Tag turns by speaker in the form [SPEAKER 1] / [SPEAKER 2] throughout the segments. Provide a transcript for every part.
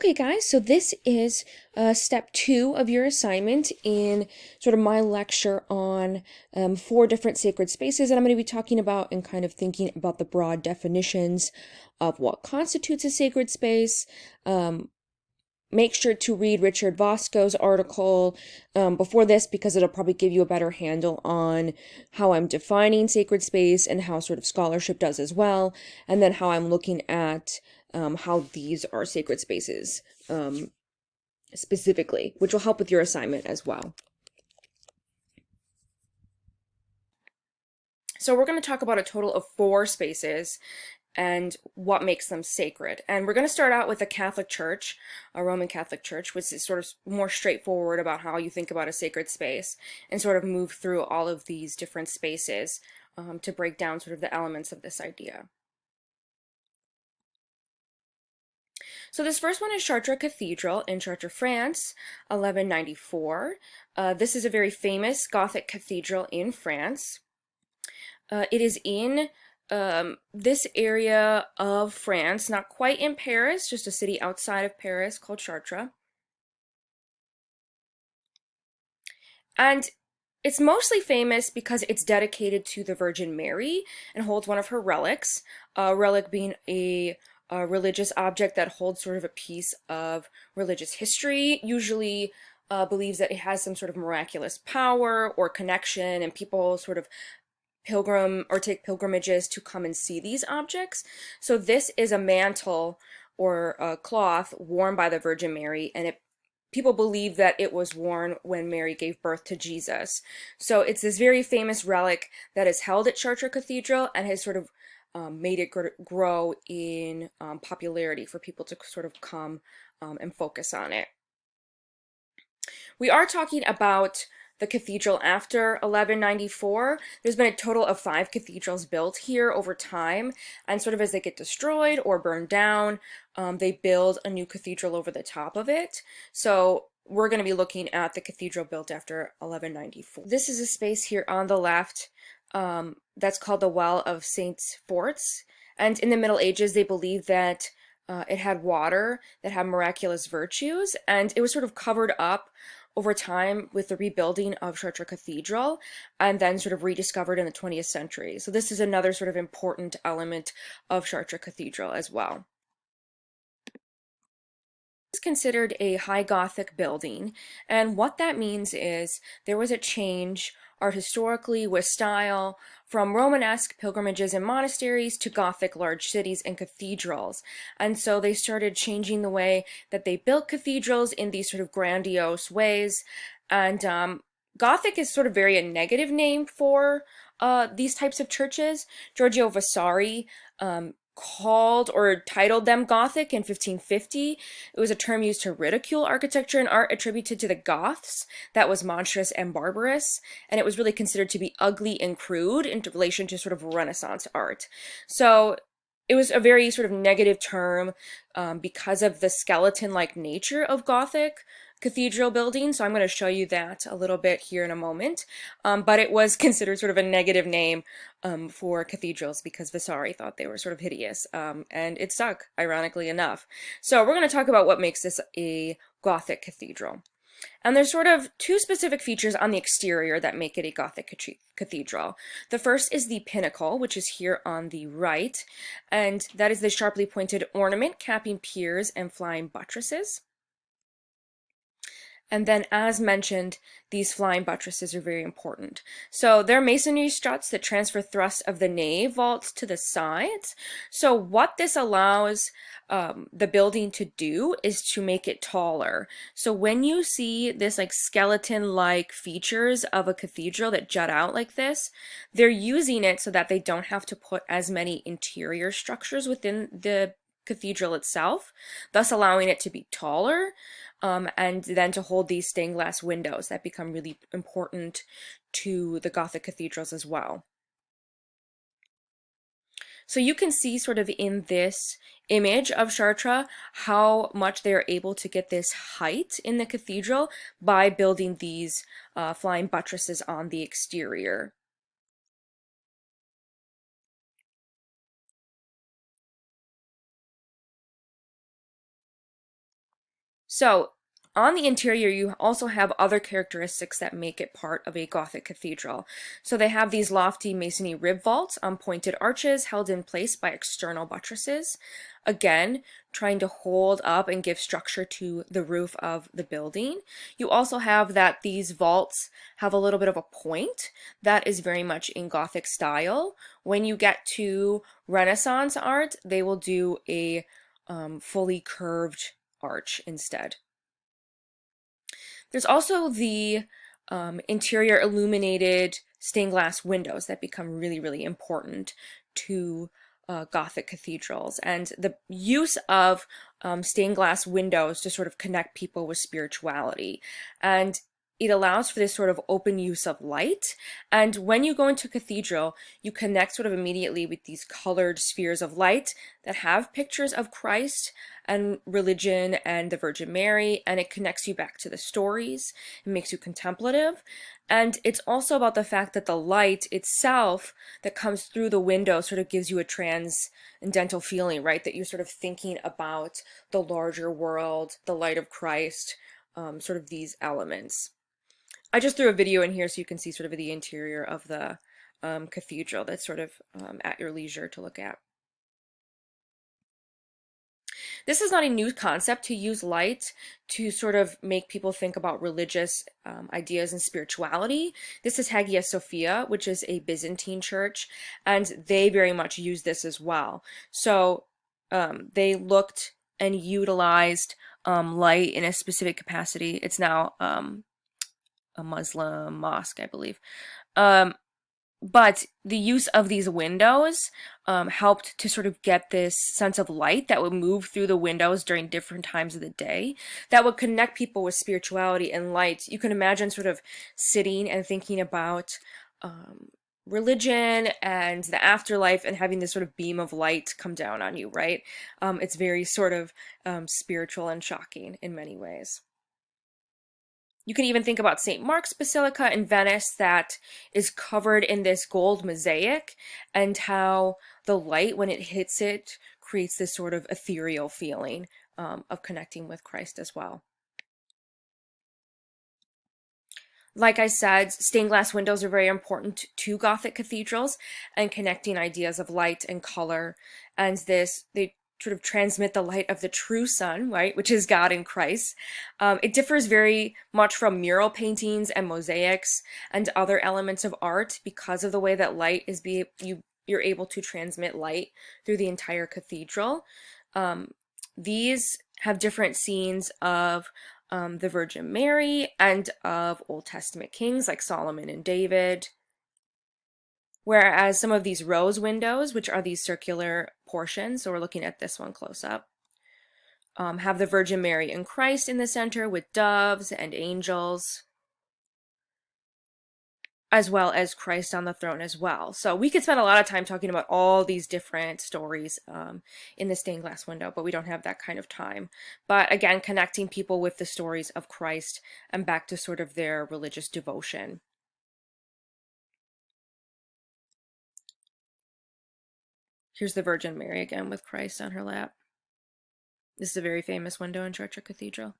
[SPEAKER 1] Okay, guys, so this is step 2 of your assignment in sort of my lecture on 4 different sacred spaces that I'm going to be talking about and kind of thinking about the broad definitions of what constitutes a sacred space. Make sure to read Richard Bosco's article before this because it'll probably give you a better handle on how I'm defining sacred space and how sort of scholarship does as well, and then how I'm looking at how these are sacred spaces specifically, which will help with your assignment as well. So we're going to talk about a total of 4 spaces and what makes them sacred. And we're going to start out with the Catholic Church, a Roman Catholic Church, which is sort of more straightforward about how you think about a sacred space, and sort of move through all of these different spaces to break down sort of the elements of this idea. So this first one is Chartres Cathedral in Chartres, France, 1194. This is a very famous Gothic cathedral in France. It is in this area of France, not quite in Paris, just a city outside of Paris called Chartres. And it's mostly famous because it's dedicated to the Virgin Mary and holds one of her relics, a relic being a religious object that holds sort of a piece of religious history, usually believes that it has some sort of miraculous power or connection, and people sort of pilgrim or take pilgrimages to come and see these objects. So this is a mantle or a cloth worn by the Virgin Mary, and people believe that it was worn when Mary gave birth to Jesus. So it's this very famous relic that is held at Chartres Cathedral and has sort of made it grow in popularity for people to sort of come and focus on it. We are talking about the cathedral after 1194. There's been a total of 5 cathedrals built here over time, and sort of as they get destroyed or burned down, they build a new cathedral over the top of it. So we're going to be looking at the cathedral built after 1194. This is a space here on the left that's called the Well of Saints Forts, and in the Middle Ages they believed that it had water that had miraculous virtues, and it was sort of covered up over time with the rebuilding of Chartres Cathedral, and then sort of rediscovered in the 20th century. So this is another sort of important element of Chartres Cathedral as well. It's considered a high Gothic building, and what that means is there was a change art historically with style from Romanesque pilgrimages and monasteries to Gothic large cities and cathedrals. And so they started changing the way that they built cathedrals in these sort of grandiose ways. And Gothic is sort of very a negative name for these types of churches. Giorgio Vasari called or titled them Gothic in 1550. It was a term used to ridicule architecture and art attributed to the Goths that was monstrous and barbarous, and it was really considered to be ugly and crude in relation to sort of Renaissance art. So it was a very sort of negative term because of the skeleton-like nature of Gothic cathedral building. So I'm going to show you that a little bit here in a moment. But it was considered sort of a negative name for cathedrals because Vasari thought they were sort of hideous. And it stuck, ironically enough. So we're going to talk about what makes this a Gothic cathedral. And there's sort of 2 specific features on the exterior that make it a Gothic cathedral. The first is the pinnacle, which is here on the right, and that is the sharply pointed ornament capping piers and flying buttresses. And then, as mentioned, these flying buttresses are very important. So they're masonry struts that transfer thrust of the nave vaults to the sides. So what this allows the building to do is to make it taller. So when you see this like skeleton-like features of a cathedral that jut out like this, they're using it so that they don't have to put as many interior structures within the cathedral itself, thus allowing it to be taller. And then to hold these stained glass windows that become really important to the Gothic cathedrals as well. So you can see sort of in this image of Chartres how much they are able to get this height in the cathedral by building these flying buttresses on the exterior. So on the interior, you also have other characteristics that make it part of a Gothic cathedral. So they have these lofty masonry rib vaults on pointed arches held in place by external buttresses. Again, trying to hold up and give structure to the roof of the building. You also have that these vaults have a little bit of a point that is very much in Gothic style. When you get to Renaissance art, they will do a fully curved arch instead. There's also the interior illuminated stained glass windows that become really, really important to Gothic cathedrals, and the use of stained glass windows to sort of connect people with spirituality. And it allows for this sort of open use of light. And when you go into a cathedral, you connect sort of immediately with these colored spheres of light that have pictures of Christ and religion and the Virgin Mary, and it connects you back to the stories. It makes you contemplative. And it's also about the fact that the light itself that comes through the window sort of gives you a transcendental feeling, right? That you're sort of thinking about the larger world, the light of Christ, sort of these elements. I just threw a video in here so you can see sort of the interior of the cathedral. That's sort of at your leisure to look at. This is not a new concept to use light to sort of make people think about religious ideas and spirituality. This is Hagia Sophia, which is a Byzantine church, and they very much use this as well. So they looked and utilized light in a specific capacity. It's now a Muslim mosque, I believe. But the use of these windows helped to sort of get this sense of light that would move through the windows during different times of the day that would connect people with spirituality and light. You can imagine sort of sitting and thinking about religion and the afterlife and having this sort of beam of light come down on you, right? It's very sort of spiritual and shocking in many ways. You can even think about St. Mark's Basilica in Venice that is covered in this gold mosaic, and how the light, when it hits it, creates this sort of ethereal feeling of connecting with Christ as well. Like I said, stained glass windows are very important to Gothic cathedrals and connecting ideas of light and color. And they sort of transmit the light of the true sun, right, which is God in Christ. It differs very much from mural paintings and mosaics and other elements of art because of the way that light is you're able to transmit light through the entire cathedral. These have different scenes of the Virgin Mary and of Old Testament kings like Solomon and David. Whereas some of these rose windows, which are these circular portions, so we're looking at this one close up, have the Virgin Mary and Christ in the center with doves and angels, as well as Christ on the throne as well. So we could spend a lot of time talking about all these different stories in the stained glass window, but we don't have that kind of time. But again, connecting people with the stories of Christ and back to sort of their religious devotion. Here's the Virgin Mary again with Christ on her lap. This is a very famous window in church or cathedral.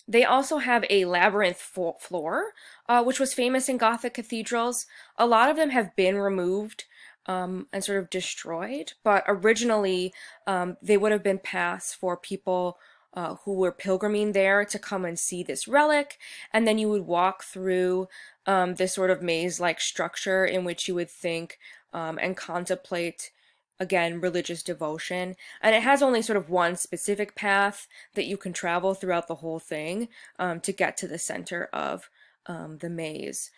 [SPEAKER 1] They also have a labyrinth floor, which was famous in Gothic cathedrals. A lot of them have been removed and sort of destroyed, but originally they would have been paths for people who were pilgriming there to come and see this relic, and then you would walk through this sort of maze-like structure in which you would think and contemplate, again, religious devotion. And it has only sort of one specific path that you can travel throughout the whole thing to get to the center of the maze.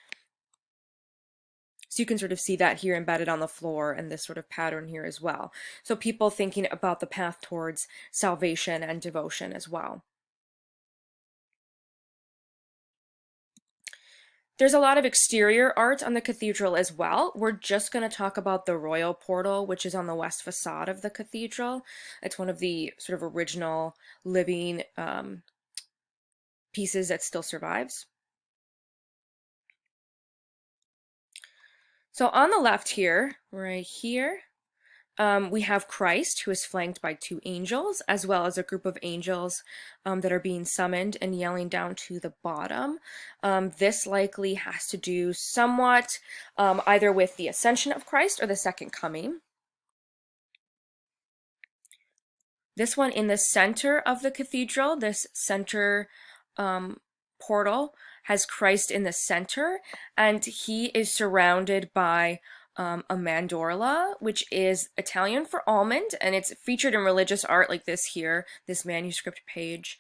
[SPEAKER 1] So you can sort of see that here embedded on the floor and this sort of pattern here as well. So people thinking about the path towards salvation and devotion as well. There's a lot of exterior art on the cathedral as well. We're just going to talk about the royal portal, which is on the west facade of the cathedral. It's one of the sort of original living pieces that still survives. So on the left here, right here, We have Christ, who is flanked by two angels, as well as a group of angels that are being summoned and yelling down to the bottom. This likely has to do somewhat either with the ascension of Christ or the second coming. This one in the center of the cathedral, this center portal, has Christ in the center, and he is surrounded by a mandorla, which is Italian for almond, and it's featured in religious art like this here, this manuscript page,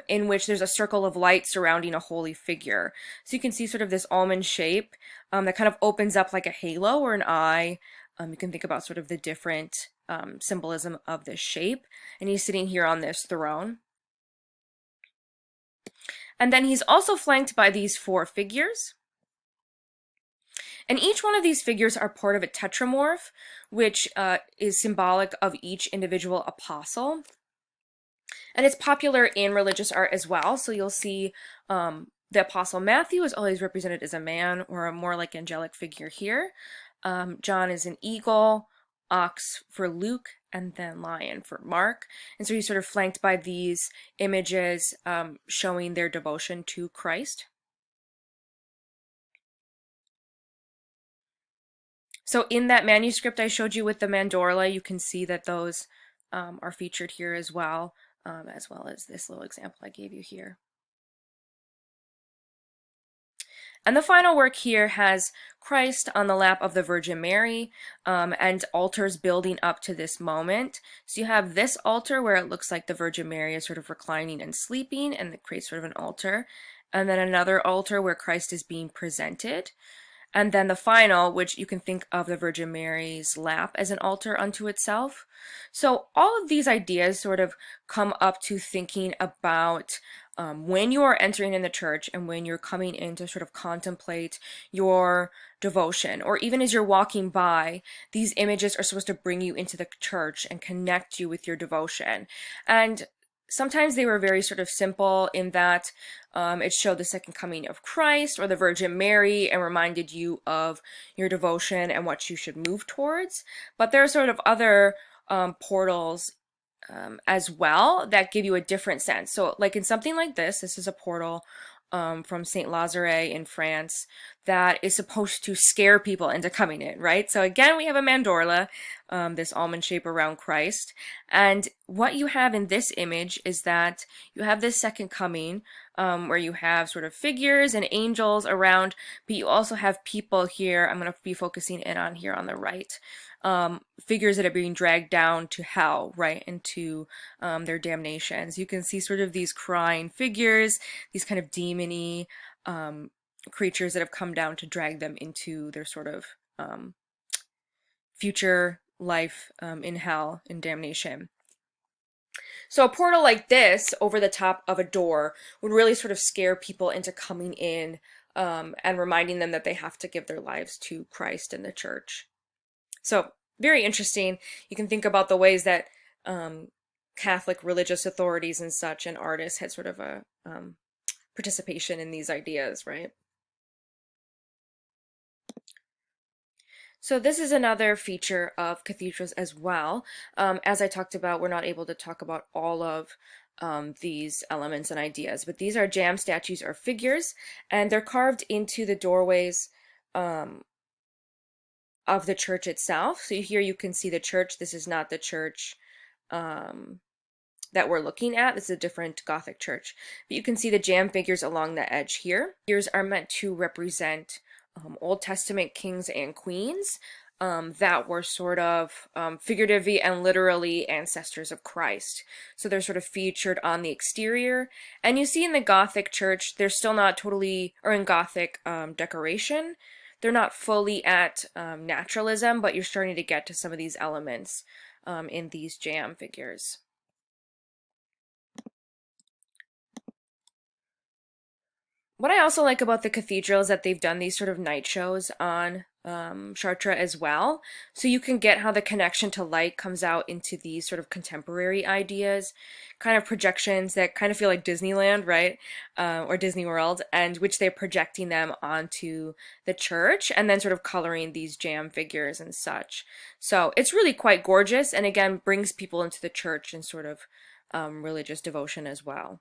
[SPEAKER 1] in which there's a circle of light surrounding a holy figure. So you can see sort of this almond shape that kind of opens up like a halo or an eye. You can think about sort of the different symbolism of this shape, and he's sitting here on this throne. And then he's also flanked by these four figures. And each one of these figures are part of a tetramorph, which is symbolic of each individual apostle. And it's popular in religious art as well. So you'll see the Apostle Matthew is always represented as a man or a more like angelic figure here. John is an eagle, ox for Luke, and then lion for Mark. And so he's sort of flanked by these images showing their devotion to Christ. So in that manuscript I showed you with the mandorla, you can see that those are featured here as well as this little example I gave you here. And the final work here has Christ on the lap of the Virgin Mary and altars building up to this moment. So you have this altar where it looks like the Virgin Mary is sort of reclining and sleeping, and it creates sort of an altar. And then another altar where Christ is being presented. And then the final, which you can think of the Virgin Mary's lap as an altar unto itself. So all of these ideas sort of come up to thinking about when you are entering in the church and when you're coming in to sort of contemplate your devotion, or even as you're walking by, these images are supposed to bring you into the church and connect you with your devotion. And sometimes they were very sort of simple in that it showed the second coming of Christ or the Virgin Mary and reminded you of your devotion and what you should move towards. But there are sort of other portals as well that give you a different sense. So like in something like this is a portal from Saint Lazare in France that is supposed to scare people into coming in, right? So again, we have a mandorla, this almond shape around Christ. And what you have in this image is that you have this second coming where you have sort of figures and angels around, but you also have people here. I'm going to be focusing in on here on the right. Figures that are being dragged down to hell, right, into their damnations. You can see sort of these crying figures, these kind of demon-y creatures that have come down to drag them into their sort of future life in hell, in damnation. So a portal like this over the top of a door would really sort of scare people into coming in and reminding them that they have to give their lives to Christ and the church. So very interesting. You can think about the ways that Catholic religious authorities and such and artists had sort of a participation in these ideas, right? So this is another feature of cathedrals as well. As I talked about, we're not able to talk about all of these elements and ideas, but these are jam statues or figures, and they're carved into the doorways of the church itself. So here you can see the church. This is not the church that we're looking at. This is a different Gothic church. But you can see the jam figures along the edge here. Figures are meant to represent Old Testament kings and queens that were sort of figuratively and literally ancestors of Christ. So they're sort of featured on the exterior. And you see in the Gothic church, they're still not totally, or in Gothic decoration, they're not fully at naturalism, but you're starting to get to some of these elements in these jam figures. What I also like about the cathedral is that they've done these sort of night shows on Chartres as well. So you can get how the connection to light comes out into these sort of contemporary ideas, kind of projections that kind of feel like Disneyland, right? Or Disney World, and which they're projecting them onto the church and then sort of coloring these jam figures and such. So it's really quite gorgeous and again brings people into the church and sort of religious devotion as well.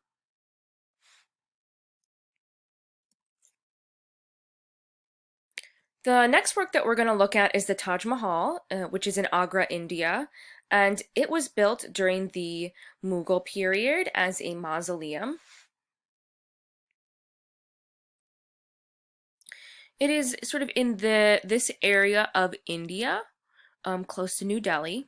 [SPEAKER 1] The next work that we're going to look at is the Taj Mahal, which is in Agra, India, and it was built during the Mughal period as a mausoleum. It is sort of in this area of India, close to New Delhi.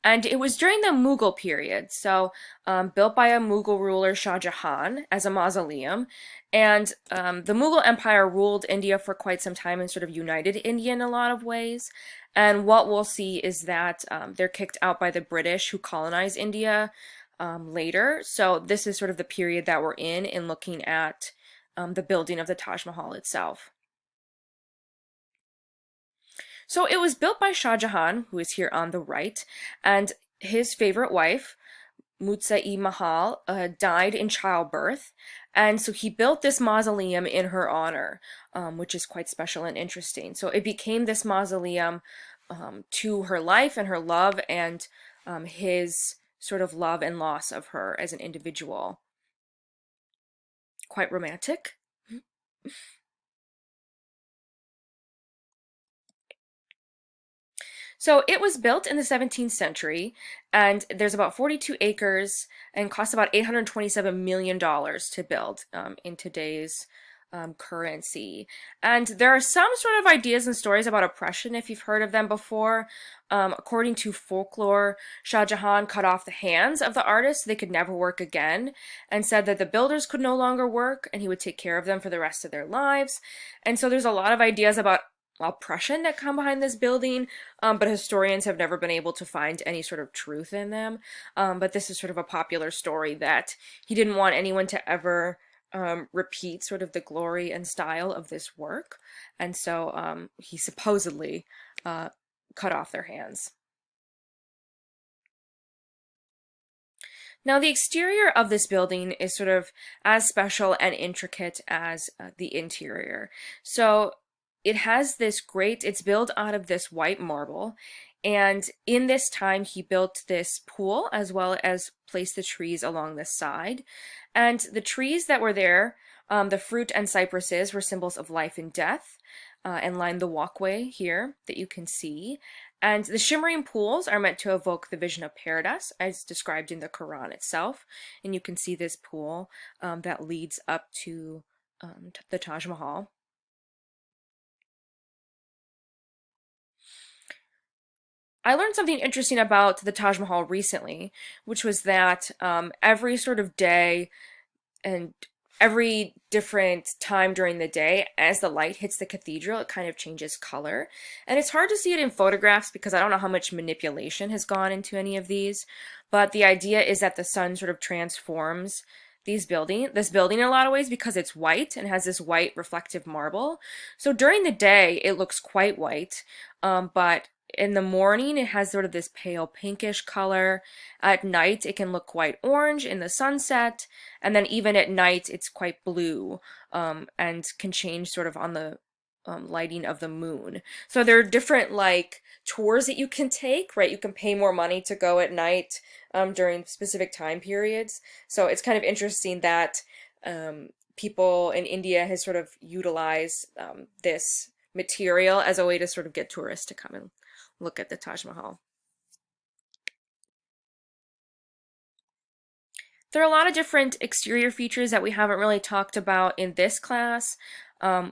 [SPEAKER 1] And it was during the Mughal period, so built by a Mughal ruler, Shah Jahan, as a mausoleum. And the Mughal Empire ruled India for quite some time and sort of united India in a lot of ways. And what we'll see is that they're kicked out by the British who colonized India later. So this is sort of the period that we're in looking at the building of the Taj Mahal itself. So it was built by Shah Jahan, who is here on the right, and his favorite wife, Mutsa-e Mahal, died in childbirth, and so he built this mausoleum in her honor, which is quite special and interesting. So it became this mausoleum to her life and her love and his sort of love and loss of her as an individual. Quite romantic. So it was built in the 17th century, and there's about 42 acres and costs about $827 million to build in today's currency. And there are some sort of ideas and stories about oppression, if you've heard of them before. According to folklore, Shah Jahan cut off the hands of the artists so they could never work again, and said that the builders could no longer work and he would take care of them for the rest of their lives. And so there's a lot of ideas about oppression that come behind this building, but historians have never been able to find any sort of truth in them. But this is sort of a popular story that he didn't want anyone to ever repeat sort of the glory and style of this work, and so he supposedly cut off their hands. Now, the exterior of this building is sort of as special and intricate as the interior. So it has this great, it's built out of this white marble. And in this time, he built this pool as well as placed the trees along the side. And the trees that were there, the fruit and cypresses, were symbols of life and death and lined the walkway here that you can see. And the shimmering pools are meant to evoke the vision of paradise as described in the Quran itself. And you can see this pool that leads up to the Taj Mahal. I learned something interesting about the Taj Mahal recently, which was that every sort of day and every different time during the day, as the light hits the cathedral, it kind of changes color. And it's hard to see it in photographs because I don't know how much manipulation has gone into any of these. But the idea is that the sun sort of transforms this building in a lot of ways because it's white and has this white reflective marble. So during the day, it looks quite white, but in the morning, it has sort of this pale pinkish color. At night, it can look quite orange in the sunset. And then even at night, it's quite blue and can change sort of on the lighting of the moon. So there are different like tours that you can take, right? You can pay more money to go at night during specific time periods. So it's kind of interesting that people in India has sort of utilized this material as a way to sort of get tourists to come and look at the Taj Mahal. There are a lot of different exterior features that we haven't really talked about in this class.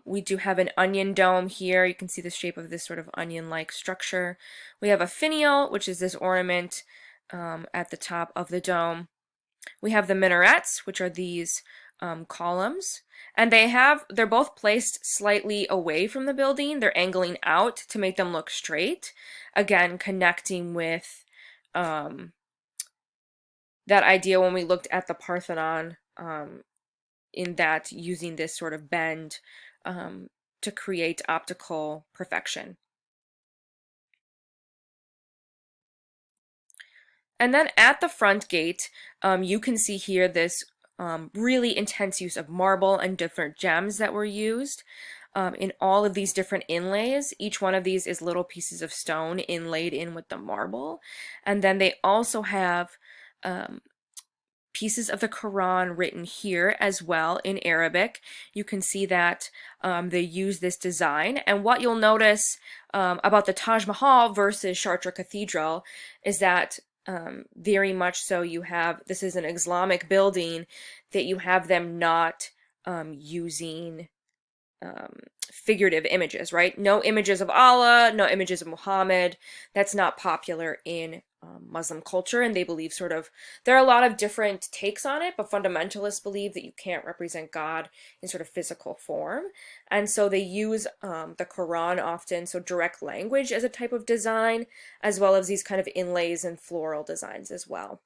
[SPEAKER 1] We do have an onion dome here. You can see the shape of this sort of onion-like structure. We have a finial, which is this ornament at the top of the dome. We have the minarets, which are these columns, and they're both placed slightly away from the building. They're angling out to make them look straight, again connecting with that idea when we looked at the Parthenon, in that using this sort of bend to create optical perfection. And then at the front gate, you can see here this really intense use of marble and different gems that were used in all of these different inlays. Each one of these is little pieces of stone inlaid in with the marble. And then they also have pieces of the Quran written here as well in Arabic. You can see that they use this design. And what you'll notice about the Taj Mahal versus Chartres Cathedral is that very much so you have, this is an Islamic building, that you have them not using figurative images, right? No images of Allah, no images of Muhammad. That's not popular in Muslim culture, and they believe sort of, there are a lot of different takes on it, but fundamentalists believe that you can't represent God in sort of physical form. And so they use the Quran often, so direct language as a type of design, as well as these kind of inlays and floral designs as well.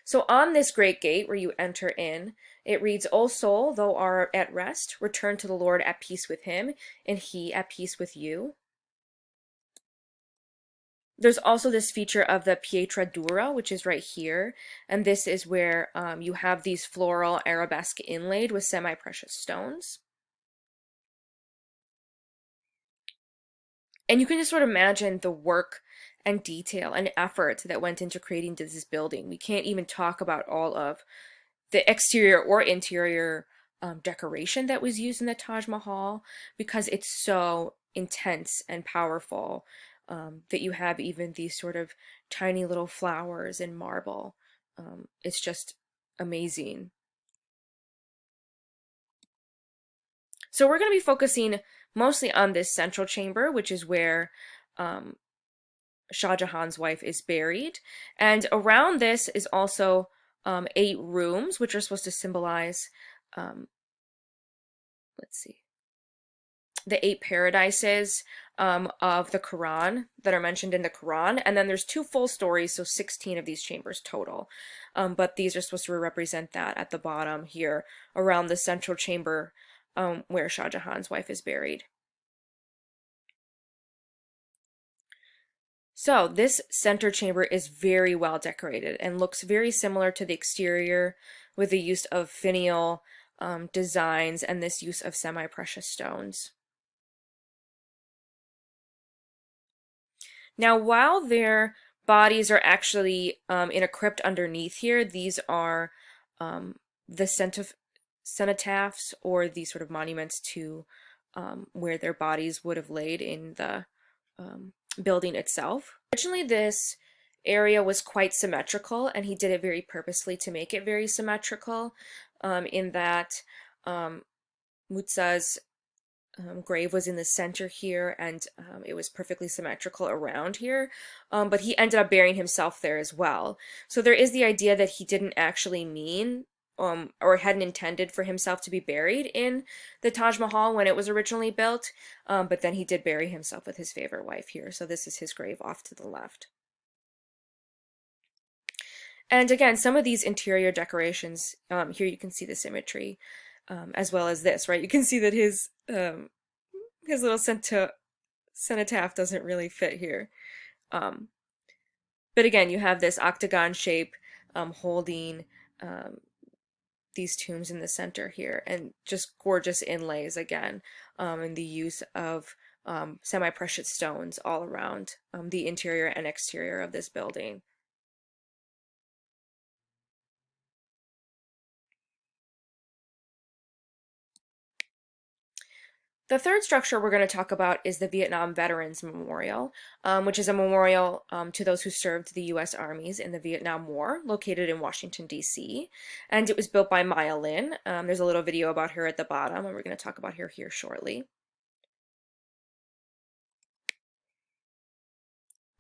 [SPEAKER 1] So on this great gate where you enter in, it reads, O soul, thou art at rest, return to the Lord at peace with him, and he at peace with you. There's also this feature of the Pietra Dura, which is right here, and this is where you have these floral arabesque inlaid with semi-precious stones. And you can just sort of imagine the work and detail and effort that went into creating this building. We can't even talk about all of the exterior or interior decoration that was used in the Taj Mahal, because it's so intense and powerful that you have even these sort of tiny little flowers in marble. It's just amazing. So we're going to be focusing mostly on this central chamber, which is where Shah Jahan's wife is buried. And around this is also 8 rooms, which are supposed to symbolize, let's see, the 8 paradises of the Quran that are mentioned in the Quran. And then there's 2 full stories, so 16 of these chambers total. But these are supposed to represent that at the bottom here around the central chamber where Shah Jahan's wife is buried. So this center chamber is very well decorated and looks very similar to the exterior, with the use of finial designs and this use of semi-precious stones. Now, while their bodies are actually in a crypt underneath here, these are the cenotaphs, or these sort of monuments to where their bodies would have laid in the building itself. Originally, this area was quite symmetrical, and he did it very purposely to make it very symmetrical, in that Mutsa's grave was in the center here, and it was perfectly symmetrical around here, but he ended up burying himself there as well. So there is the idea that he didn't actually mean or hadn't intended for himself to be buried in the Taj Mahal when it was originally built, but then he did bury himself with his favorite wife here. So this is his grave off to the left. And again, some of these interior decorations, here you can see the symmetry, as well as this, right? You can see that his little cenotaph doesn't really fit here. But again, you have this octagon shape holding these tombs in the center here, and just gorgeous inlays again, and the use of semi-precious stones all around the interior and exterior of this building. The third structure we're going to talk about is the Vietnam Veterans Memorial, which is a memorial to those who served the U.S. armies in the Vietnam War, located in Washington, D.C. And it was built by Maya Lin. There's a little video about her at the bottom, and we're going to talk about her here shortly.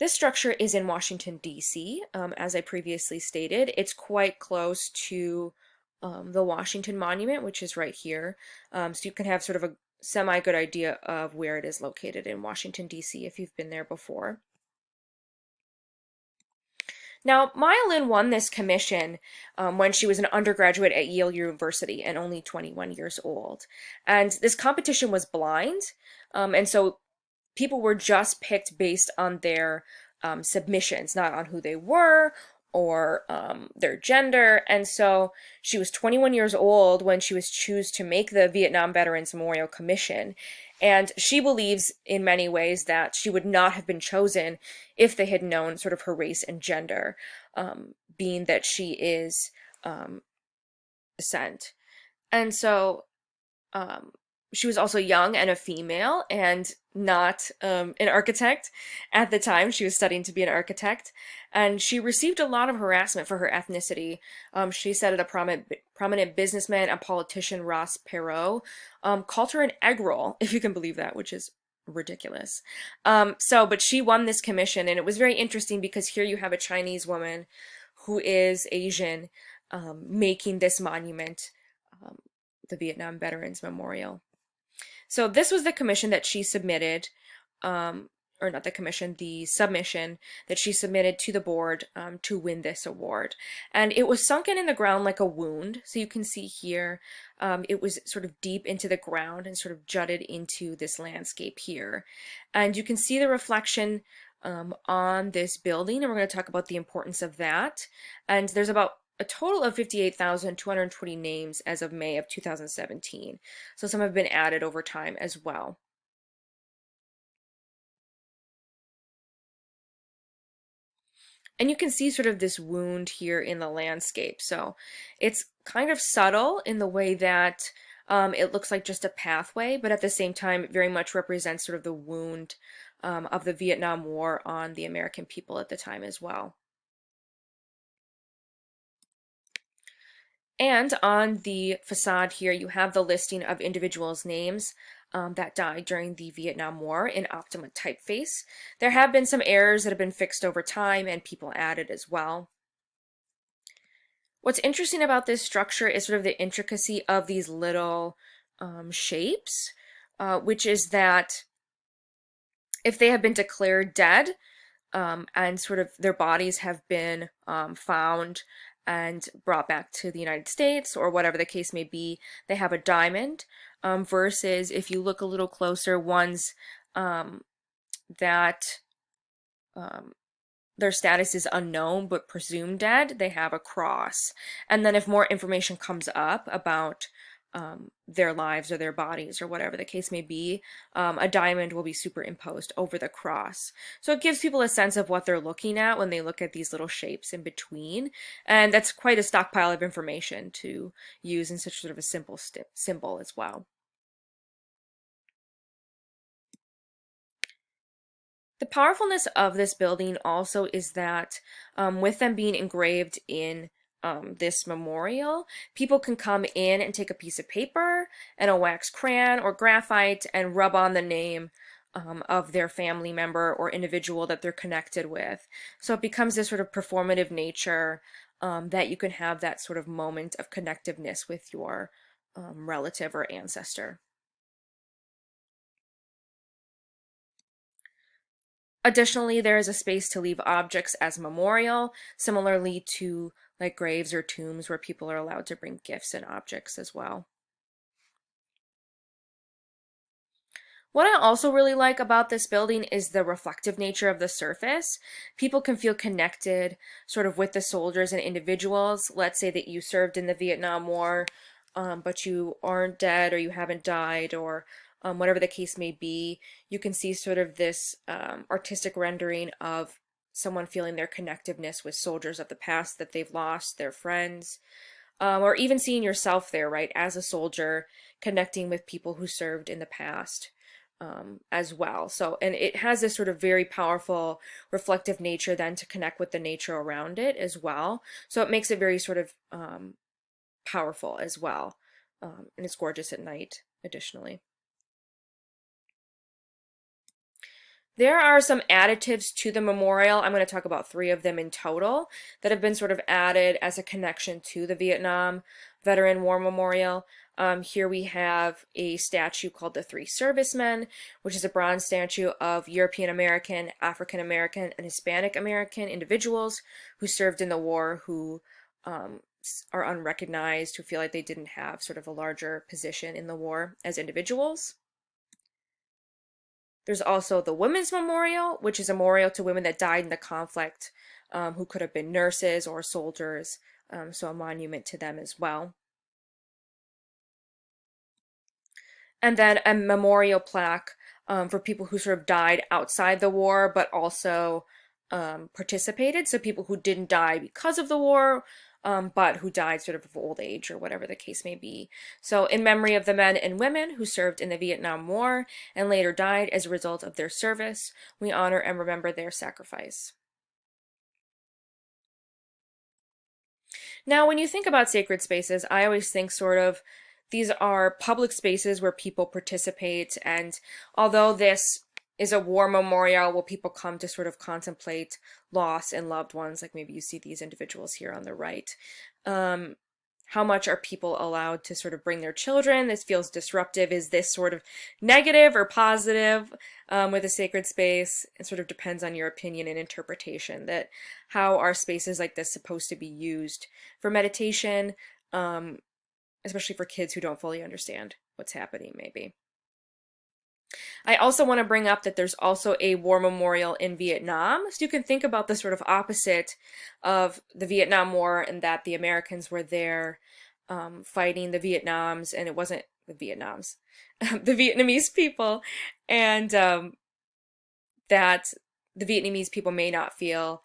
[SPEAKER 1] This structure is in Washington, D.C., as I previously stated. It's quite close to the Washington Monument, which is right here. So you can have sort of a semi-good idea of where it is located in Washington, D.C. if you've been there before. Now, Myelin won this commission when she was an undergraduate at Yale University and only 21 years old. And this competition was blind, and so people were just picked based on their submissions, not on who they were or their gender. And so she was 21 years old when she was chosen to make the Vietnam Veterans Memorial Commission. And she believes in many ways that she would not have been chosen if they had known sort of her race and gender, being that she is descent. And so she was also young and a female and not an architect at the time. She was studying to be an architect, and she received a lot of harassment for her ethnicity. She said that a prominent businessman and politician, Ross Perot, called her an egg roll, if you can believe that, which is ridiculous. But she won this commission, and it was very interesting because here you have a Chinese woman who is Asian making this monument, the Vietnam Veterans Memorial. So this was the commission that she submitted, or not the commission, the submission that she submitted to the board to win this award. And it was sunken in the ground like a wound. So you can see here, it was sort of deep into the ground and sort of jutted into this landscape here. And you can see the reflection on this building, and we're going to talk about the importance of that. And there's about a total of 58,220 names as of May of 2017. So some have been added over time as well. And you can see sort of this wound here in the landscape. So it's kind of subtle in the way that it looks like just a pathway, but at the same time, it very much represents sort of the wound of the Vietnam War on the American people at the time as well. And on the facade here, you have the listing of individuals' names that died during the Vietnam War in Optima typeface. There have been some errors that have been fixed over time and people added as well. What's interesting about this structure is sort of the intricacy of these little shapes, which is that if they have been declared dead and sort of their bodies have been found and brought back to the United States or whatever the case may be, they have a diamond, versus if you look a little closer, ones that their status is unknown but presumed dead, they have a cross. And then if more information comes up about their lives or their bodies or whatever the case may be, a diamond will be superimposed over the cross. So it gives people a sense of what they're looking at when they look at these little shapes in between. And that's quite a stockpile of information to use in such sort of a simple symbol as well. The powerfulness of this building also is that with them being engraved in this memorial, people can come in and take a piece of paper and a wax crayon or graphite and rub on the name of their family member or individual that they're connected with. So it becomes this sort of performative nature that you can have that sort of moment of connectiveness with your relative or ancestor. Additionally, there is a space to leave objects as memorial, similarly to like graves or tombs where people are allowed to bring gifts and objects as well. What I also really like about this building is the reflective nature of the surface. People can feel connected sort of with the soldiers and individuals. Let's say that you served in the Vietnam War, but you aren't dead or you haven't died or whatever the case may be. You can see sort of this artistic rendering of someone feeling their connectiveness with soldiers of the past that they've lost, their friends, or even seeing yourself there, right, as a soldier, connecting with people who served in the past as well. So, and it has this sort of very powerful reflective nature then to connect with the nature around it as well. So it makes it very sort of powerful as well. And it's gorgeous at night, additionally. There are some additives to the memorial. I'm going to talk about 3 of them in total that have been sort of added as a connection to the Vietnam Veteran War Memorial. Here we have a statue called the Three Servicemen, which is a bronze statue of European American, African American, and Hispanic American individuals who served in the war, who are unrecognized, who feel like they didn't have sort of a larger position in the war as individuals. There's also the Women's Memorial, which is a memorial to women that died in the conflict, who could have been nurses or soldiers, so a monument to them as well. And then a memorial plaque for people who sort of died outside the war, but also participated. So people who didn't die because of the war, but who died sort of old age or whatever the case may be. So in memory of the men and women who served in the Vietnam War and later died as a result of their service, we honor and remember their sacrifice. Now, when you think about sacred spaces, I always think sort of these are public spaces where people participate, and although this is a war memorial where people come to sort of contemplate loss and loved ones, like maybe you see these individuals here on the right, how much are people allowed to sort of bring their children? This feels disruptive. Is this sort of negative or positive with a sacred space? It sort of depends on your opinion and interpretation. That how are spaces like this supposed to be used for meditation, especially for kids who don't fully understand what's happening, maybe. I also want to bring up that there's also a war memorial in Vietnam. So you can think about the sort of opposite of the Vietnam War, and that the Americans were there fighting the Vietnams, and it wasn't the Vietnams, the Vietnamese people, and that the Vietnamese people may not feel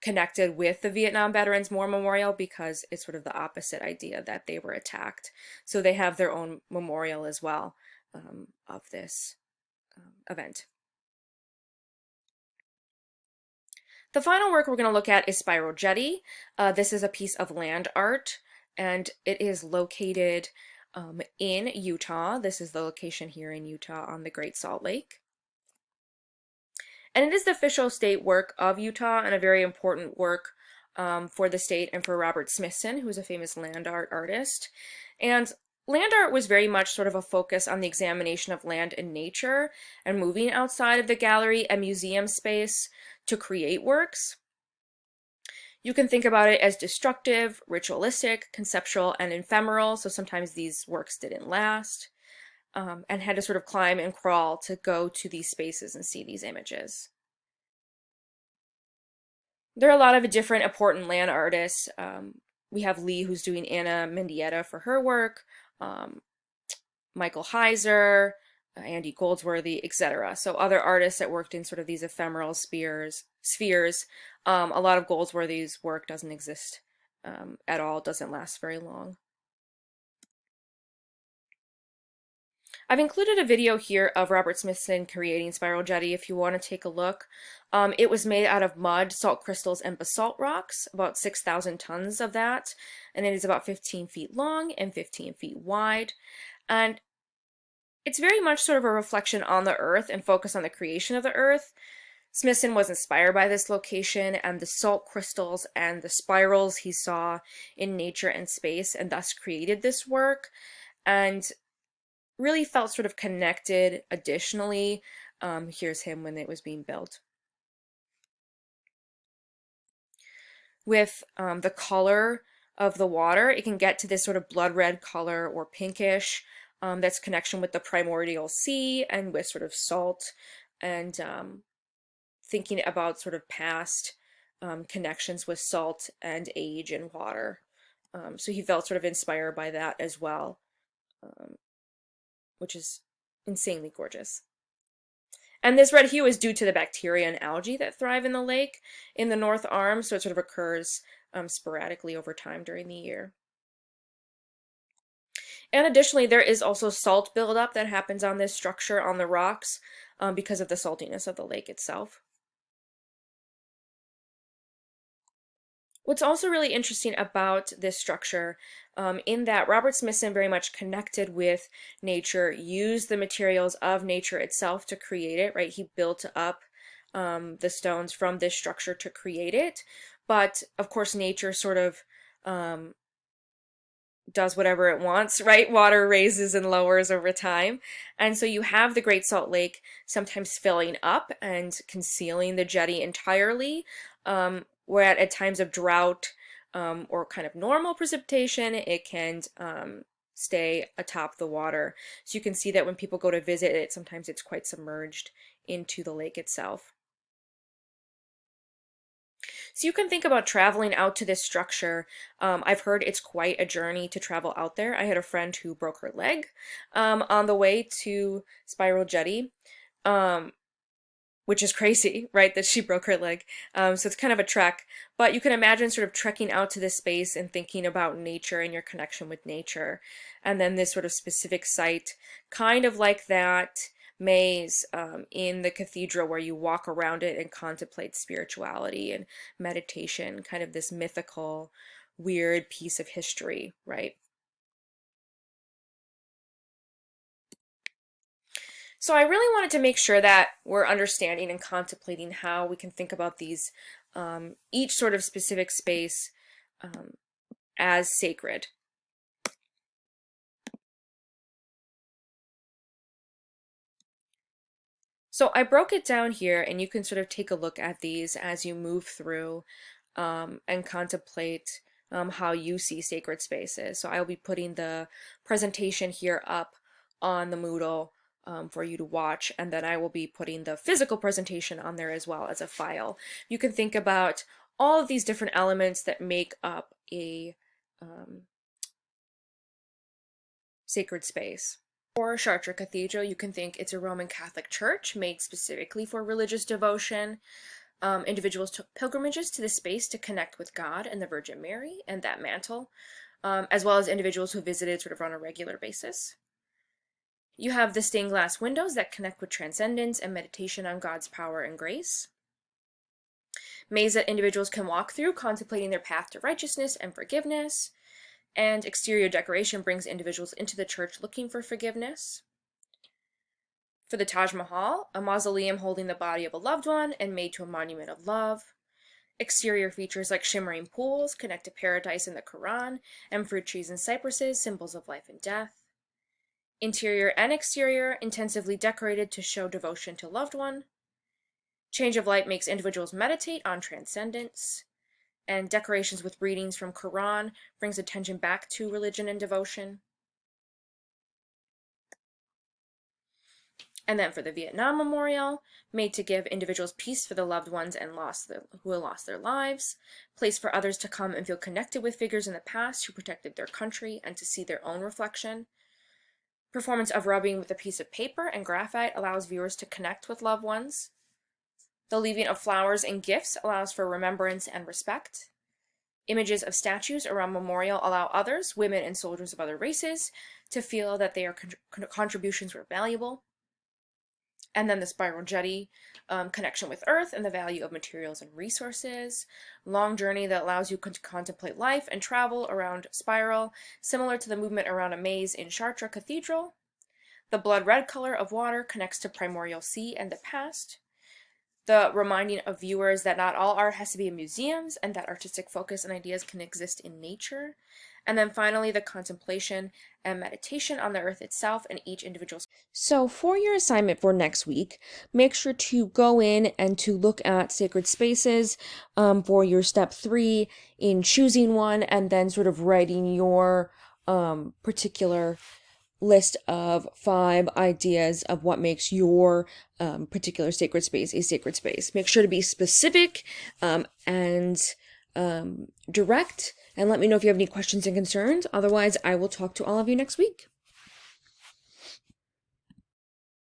[SPEAKER 1] connected with the Vietnam Veterans War Memorial because it's sort of the opposite idea, that they were attacked. So they have their own memorial as well. Of this event. The final work we're going to look at is Spiral Jetty. This is a piece of land art, and it is located in Utah. This is the location here in Utah on the Great Salt Lake. And it is the official state work of Utah, and a very important work for the state and for Robert Smithson, who is a famous land art artist. And land art was very much sort of a focus on the examination of land and nature and moving outside of the gallery and museum space to create works. You can think about it as destructive, ritualistic, conceptual, and ephemeral, so sometimes these works didn't last, and had to sort of climb and crawl to go to these spaces and see these images. There are a lot of different important land artists. We have Lee, who's doing Anna Mendieta for her work, Michael Heiser, Andy Goldsworthy, etc. So other artists that worked in sort of these ephemeral spheres. A lot of Goldsworthy's work doesn't exist at all, doesn't last very long. I've included a video here of Robert Smithson creating Spiral Jetty if you want to take a look. It was made out of mud, salt crystals, and basalt rocks, about 6,000 tons of that, and it is about 15 feet long and 15 feet wide. And it's very much sort of a reflection on the earth and focus on the creation of the earth. Smithson was inspired by this location and the salt crystals and the spirals he saw in nature and space, and thus created this work. And really felt sort of connected additionally. Here's him when it was being built. With the color of the water, it can get to this sort of blood red color or pinkish. That's connection with the primordial sea and with sort of salt, and thinking about sort of past connections with salt and age and water. So he felt sort of inspired by that as well. Which is insanely gorgeous. And this red hue is due to the bacteria and algae that thrive in the lake in the North Arm, so it sort of occurs sporadically over time during the year. And additionally, there is also salt buildup that happens on this structure on the rocks because of the saltiness of the lake itself. What's also really interesting about this structure, in that Robert Smithson very much connected with nature, used the materials of nature itself to create it, right? He built up the stones from this structure to create it. But of course, nature sort of does whatever it wants, right? Water raises and lowers over time. And so you have the Great Salt Lake sometimes filling up and concealing the jetty entirely, where at times of drought or kind of normal precipitation, it can stay atop the water. So you can see that when people go to visit it, sometimes it's quite submerged into the lake itself. So you can think about traveling out to this structure. I've heard it's quite a journey to travel out there. I had a friend who broke her leg on the way to Spiral Jetty, um, which is crazy, right? That she broke her leg. So it's kind of a trek. But you can imagine sort of trekking out to this space and thinking about nature and your connection with nature. And then this sort of specific site, kind of like that maze in the cathedral where you walk around it and contemplate spirituality and meditation, kind of this mythical, weird piece of history, right? So I really wanted to make sure that we're understanding and contemplating how we can think about these, each sort of specific space um, as sacred. So I broke it down here, and you can sort of take a look at these as you move through and contemplate how you see sacred spaces. So I'll be putting the presentation here up on the Moodle for you to watch, and then I will be putting the physical presentation on there as well as a file. You can think about all of these different elements that make up a sacred space. For Chartres Cathedral, you can think it's a Roman Catholic church made specifically for religious devotion. Individuals took pilgrimages to this space to connect with God and the Virgin Mary and that mantle, as well as individuals who visited sort of on a regular basis. You have the stained glass windows that connect with transcendence and meditation on God's power and grace. Maze that individuals can walk through, contemplating their path to righteousness and forgiveness. And exterior decoration brings individuals into the church looking for forgiveness. For the Taj Mahal, a mausoleum holding the body of a loved one and made to a monument of love. Exterior features like shimmering pools connect to paradise in the Quran, and fruit trees and cypresses, symbols of life and death. Interior and exterior intensively decorated to show devotion to loved one. Change of light makes individuals meditate on transcendence. And decorations with readings from Quran brings attention back to religion and devotion. And then for the Vietnam Memorial, made to give individuals peace for the loved ones and who lost their lives, place for others to come and feel connected with figures in the past who protected their country and to see their own reflection. Performance of rubbing with a piece of paper and graphite allows viewers to connect with loved ones. The leaving of flowers and gifts allows for remembrance and respect. Images of statues around memorial allow others, women and soldiers of other races, to feel that their contributions were valuable. And then the spiral jetty, connection with earth and the value of materials and resources. Long journey that allows you to contemplate life and travel around spiral, similar to the movement around a maze in Chartres Cathedral. The blood red color of water connects to primordial sea and the past. The reminding of viewers that not all art has to be in museums and that artistic focus and ideas can exist in nature. And then finally, the contemplation and meditation on the earth itself and each individual. So for your assignment for next week, make sure to go in and to look at sacred spaces for your step 3 in choosing one and then sort of writing your particular list of 5 ideas of what makes your particular sacred space a sacred space. Make sure to be specific and direct, and let me know if you have any questions and concerns. Otherwise, I will talk to all of you next week.